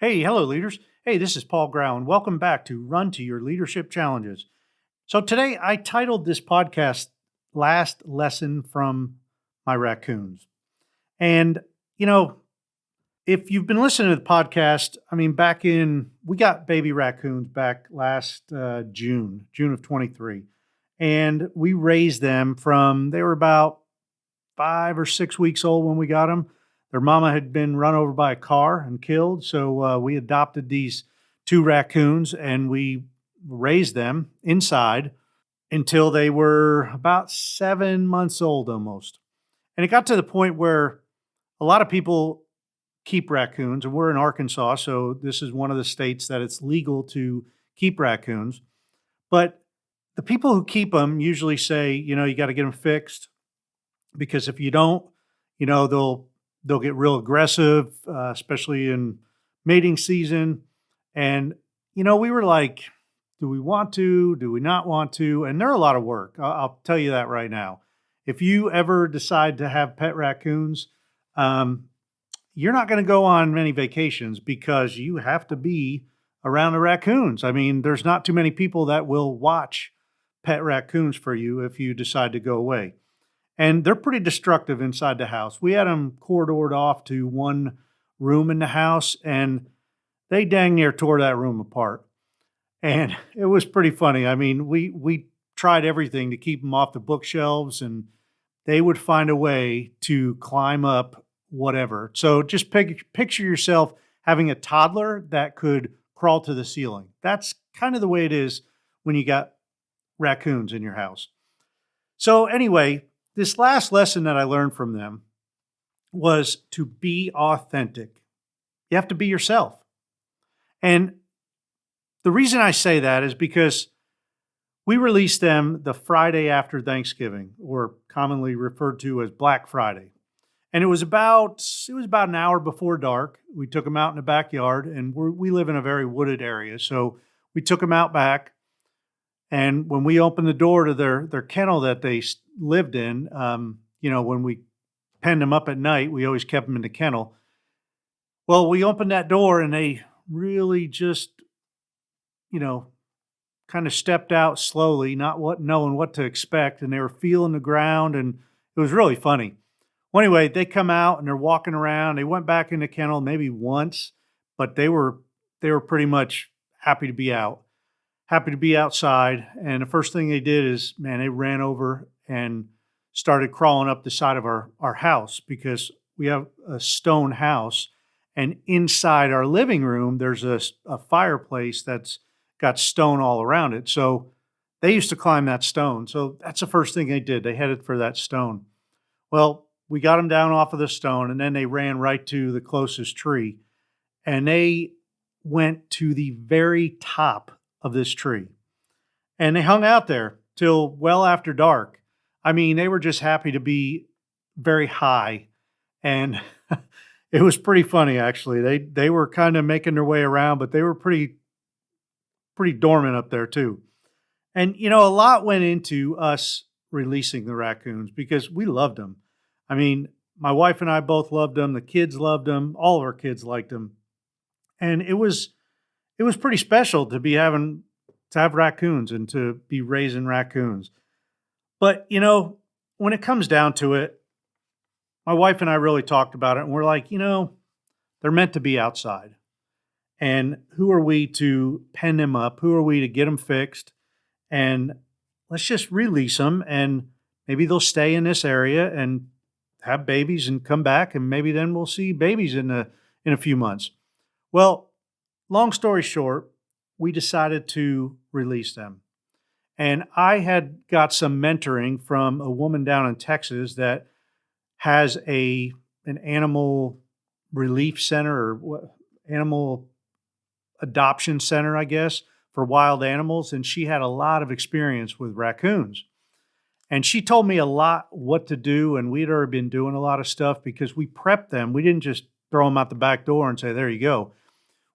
Hey, hello, leaders. Hey, this is Paul Grau, and welcome back to Run to Your Leadership Challenges. So, today I titled this podcast Last Lesson from My Raccoons. And, you know, if you've been listening to the podcast, we got baby raccoons back last June of 23. And we raised them they were about 5 or 6 weeks old when we got them. Their mama had been run over by a car and killed. So we adopted these two raccoons and we raised them inside until they were about 7 months old almost. And it got to the point where a lot of people keep raccoons, and we're in Arkansas. So this is one of the states that it's legal to keep raccoons. But the people who keep them usually say, you got to get them fixed because if you don't, they'll get real aggressive, especially in mating season. And we were like, do we want to? Do we not want to? And they're a lot of work. I'll tell you that right now. If you ever decide to have pet raccoons, um, you're not going to go on many vacations because you have to be around the raccoons. I mean, there's not too many people that will watch pet raccoons for you if you decide to go away. And they're pretty destructive inside the house. We had them corridored off to one room in the house, and they dang near tore that room apart. And it was pretty funny. I mean, we tried everything to keep them off the bookshelves, and they would find a way to climb up whatever. So just picture yourself having a toddler that could crawl to the ceiling. That's kind of the way it is when you got raccoons in your house. So anyway, this last lesson that I learned from them was to be authentic. You have to be yourself. And the reason I say that is because we released them the Friday after Thanksgiving, or commonly referred to as Black Friday. And it was about an hour before dark. We took them out in the backyard, and we live in a very wooded area. So we took them out back. And when we opened the door to their kennel that they lived in, when we penned them up at night, we always kept them in the kennel. Well, we opened that door and they really just, you know, kind of stepped out slowly, not knowing what to expect, and they were feeling the ground, and it was really funny. Well, anyway, they come out and they're walking around. They went back in the kennel maybe once, but they were pretty much happy to be out, happy to be outside. And the first thing they did is, man, they ran over and started crawling up the side of our house because we have a stone house. And inside our living room, there's a fireplace that's got stone all around it. So they used to climb that stone. So that's the first thing they did. They headed for that stone. Well, we got them down off of the stone and then they ran right to the closest tree and they went to the very top of this tree and they hung out there till well after dark. I mean, they were just happy to be very high and it was pretty funny actually. They were kind of making their way around, but they were pretty dormant up there too. And a lot went into us releasing the raccoons because we loved them. I mean, my wife and I both loved them. The kids loved them. All of our kids liked them. And it was pretty special to have raccoons and to be raising raccoons. But, when it comes down to it, my wife and I really talked about it and we're like, they're meant to be outside. And who are we to pen them up? Who are we to get them fixed? And let's just release them and maybe they'll stay in this area and have babies and come back and maybe then we'll see babies in a few months. Well, long story short, we decided to release them. And I had got some mentoring from a woman down in Texas that has an animal relief center or animal adoption center, I guess, for wild animals. And she had a lot of experience with raccoons. And she told me a lot what to do. And we'd already been doing a lot of stuff because we prepped them. We didn't just throw them out the back door and say, there you go.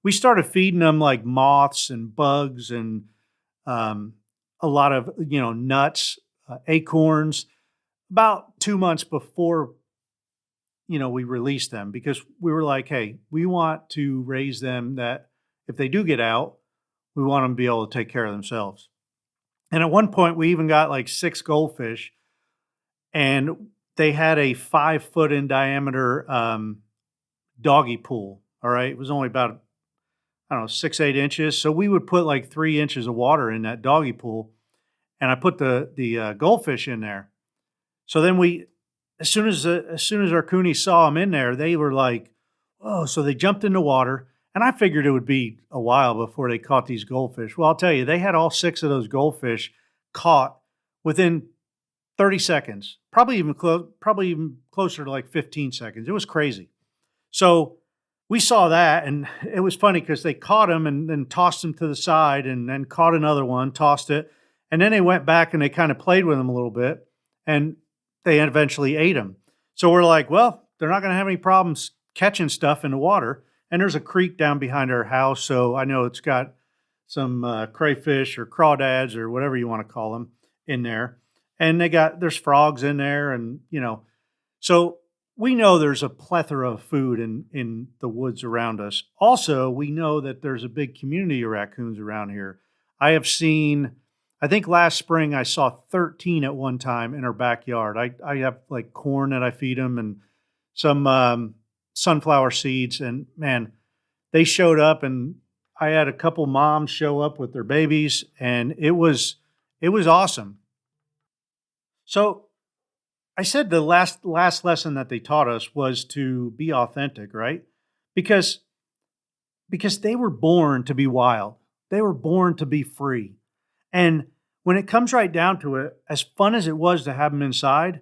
We started feeding them like moths and bugs and a lot of, nuts, acorns. About 2 months before we released them because we were like, hey, we want to raise them that if they do get out, we want them to be able to take care of themselves. And at one point, we even got like 6 goldfish, and they had a 5 foot in diameter doggy pool. All right. It was only about, I don't know, 6, 8 inches. So we would put like 3 inches of water in that doggy pool, and I put the goldfish in there. So then as soon as our coonies saw them in there, they were like, "Oh!" So they jumped in the water, and I figured it would be a while before they caught these goldfish. Well, I'll tell you, they had all 6 of those goldfish caught within 30 seconds, probably even closer to like 15 seconds. It was crazy. So we saw that, and it was funny because they caught him and then tossed him to the side, and then caught another one, tossed it, and then they went back and they kind of played with him a little bit, and they eventually ate him. So we're like, well, they're not going to have any problems catching stuff in the water. And there's a creek down behind our house, so I know it's got some crayfish or crawdads or whatever you want to call them in there, and there's frogs in there, and so we know there's a plethora of food in the woods around us. Also, we know that there's a big community of raccoons around here. I have seen, I think last spring I saw 13 at one time in our backyard. I have like corn that I feed them and some sunflower seeds, and man, they showed up, and I had a couple moms show up with their babies, and it was awesome. So I said the last lesson that they taught us was to be authentic, right? Because because they were born to be wild. They were born to be free. And when it comes right down to it, as fun as it was to have them inside,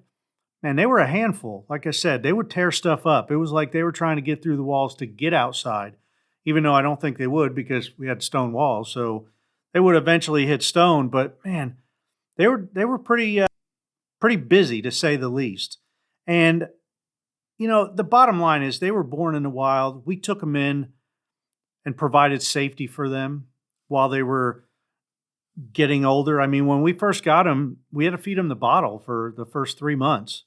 man, they were a handful. Like I said, they would tear stuff up. It was like they were trying to get through the walls to get outside, even though I don't think they would because we had stone walls. So they would eventually hit stone. But man, they were pretty busy to say the least. And the bottom line is they were born in the wild. We took them in and provided safety for them while they were getting older. I mean, when we first got them, we had to feed them the bottle for the first 3 months.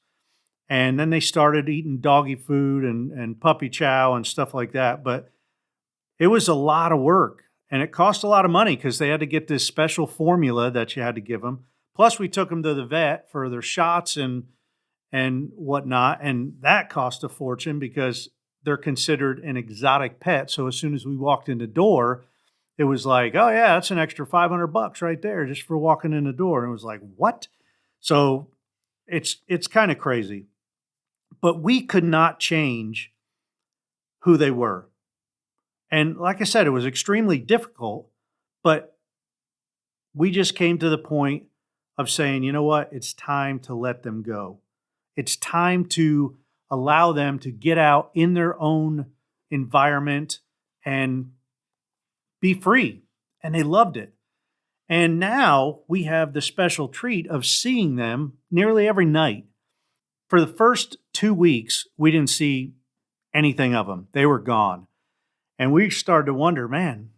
And then they started eating doggy food and puppy chow and stuff like that. But it was a lot of work, and it cost a lot of money because they had to get this special formula that you had to give them. Plus, we took them to the vet for their shots and whatnot, and that cost a fortune because they're considered an exotic pet. So as soon as we walked in the door, it was like, oh yeah, that's an extra $500 right there just for walking in the door. And it was like, what? So it's kind of crazy. But we could not change who they were. And like I said, it was extremely difficult, but we just came to the point of saying, you know what? It's time to let them go. It's time to allow them to get out in their own environment and be free. And they loved it. And now we have the special treat of seeing them nearly every night. For the first 2 weeks, we didn't see anything of them. They were gone. And we started to wonder, man,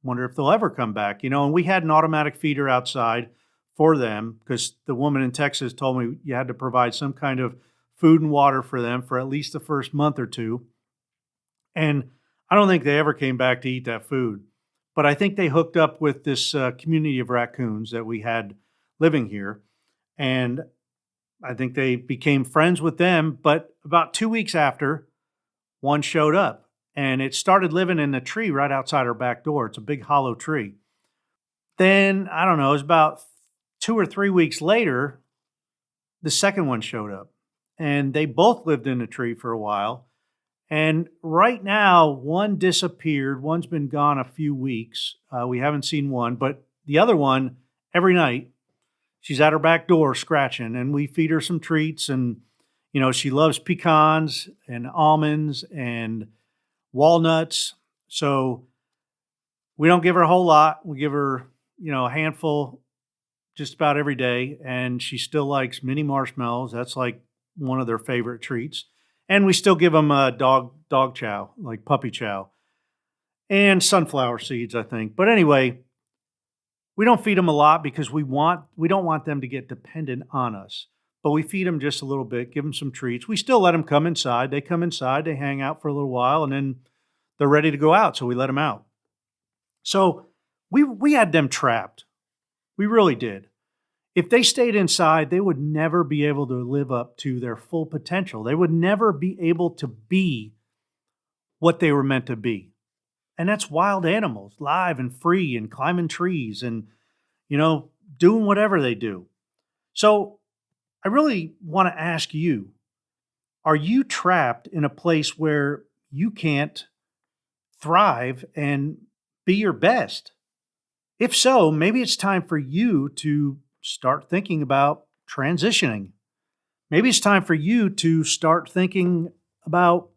wonder if they'll ever come back. And we had an automatic feeder outside for them because the woman in Texas told me you had to provide some kind of food and water for them for at least the first month or two. And I don't think they ever came back to eat that food. But I think they hooked up with this community of raccoons that we had living here. And I think they became friends with them. But about 2 weeks after, one showed up, and it started living in the tree right outside our back door. It's a big hollow tree. Then, I don't know, it was about 2 or 3 weeks later, the second one showed up. And they both lived in the tree for a while. And right now, one disappeared. One's been gone a few weeks. We haven't seen one, but the other one, every night, she's at her back door scratching, and we feed her some treats. And, she loves pecans and almonds and walnuts. So we don't give her a whole lot. We give her, a handful just about every day. And she still likes mini marshmallows. That's like one of their favorite treats. And we still give them dog chow, like puppy chow, and sunflower seeds, I think. But anyway, we don't feed them a lot because we don't want them to get dependent on us. but we feed them just a little bit, give them some treats. We still let them come inside. They come inside, they hang out for a little while, and then they're ready to go out. So we let them out. So we had them trapped. We really did. If they stayed inside, they would never be able to live up to their full potential. They would never be able to be what they were meant to be. And that's wild animals, live and free and climbing trees and, doing whatever they do. So I really want to ask you, are you trapped in a place where you can't thrive and be your best? If so, maybe it's time for you to start thinking about transitioning. Maybe it's time for you to start thinking about,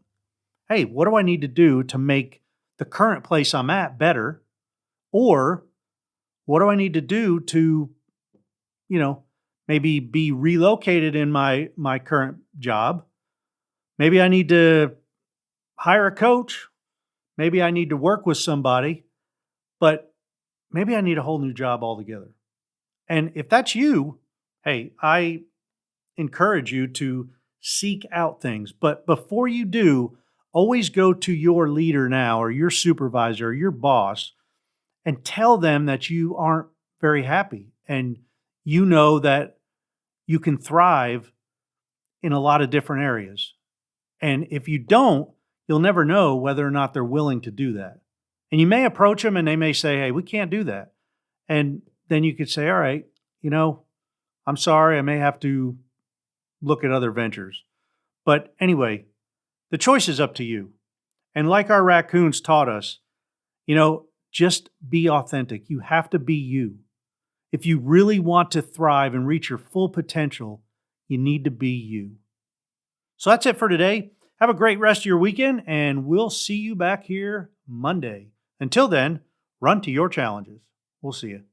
hey, what do I need to do to make the current place I'm at better? Or what do I need to do to, maybe be relocated in my current job? Maybe I need to hire a coach. Maybe I need to work with somebody, but maybe I need a whole new job altogether. And if that's you, hey, I encourage you to seek out things. But before you do, always go to your leader now or your supervisor or your boss and tell them that you aren't very happy and you know that you can thrive in a lot of different areas. And if you don't, you'll never know whether or not they're willing to do that. And you may approach them and they may say, hey, we can't do that. And then you could say, all right, I'm sorry, I may have to look at other ventures. But anyway, the choice is up to you. And like our raccoons taught us, just be authentic. You have to be you. If you really want to thrive and reach your full potential, you need to be you. So that's it for today. Have a great rest of your weekend, and we'll see you back here Monday. Until then, run to your challenges. We'll see you.